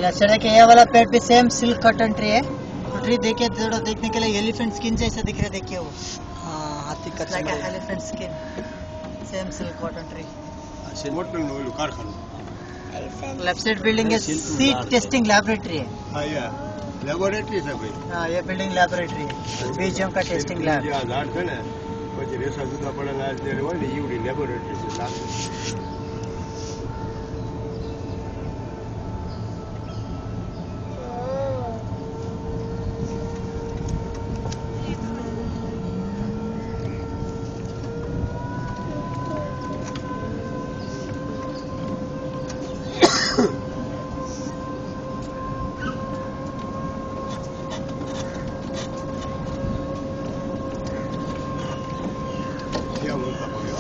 Left side देखिए, ये वाला पेड़ भी सेम सिल्क कॉटन ट्री है। तो ट्री देखिए, थोड़ा देखने के लिए एलिफेंट स्किन जैसा दिख रहा है। देखिए वो हाथी का like elephant skin, same silk cotton tree. Left side building है, सीड टेस्टिंग लैबोरेटरी है। लेबोरेटरी से भाई। हाँ, ये बिल्डिंग लैबोरेटरी है, बीजों का टेस्टिंग लैब। झाड़ थे ना, પછી રેસા જુદા પડેલા જે હોય ને ઈવડી લેબોરેટરી છે લાગે।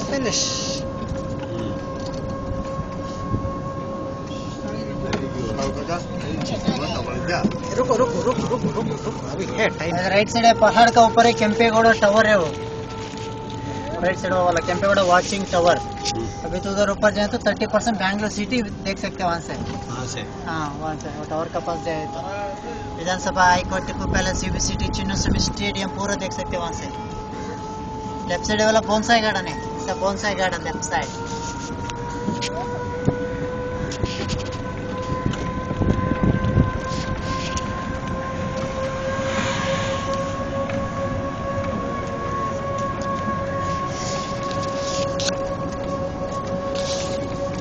फिनिश। रुको रुको रुको रुको रुको रुको, अभी है टाइम। राइट साइड है, पहाड़ का ऊपर है केम्पेगौड़ा टावर है वो। राइट साइड वाला केम्पेगौड़ा वॉचिंग टावर। अभी तो उधर ऊपर जाए तो 30% बैंगलोर सिटी देख सकते हैं वहाँ से। हाँ, वहाँ से वो टावर के पास जाए तो Vidhan Sabha, high court, Tipu palace, UB city, Chinnaswamy stadium पूरा देख सकते हैं वहाँ से। लेफ्ट साइड वाला बोनसाई गार्डन है, बोनसाई गार्डन लेफ्ट साइड।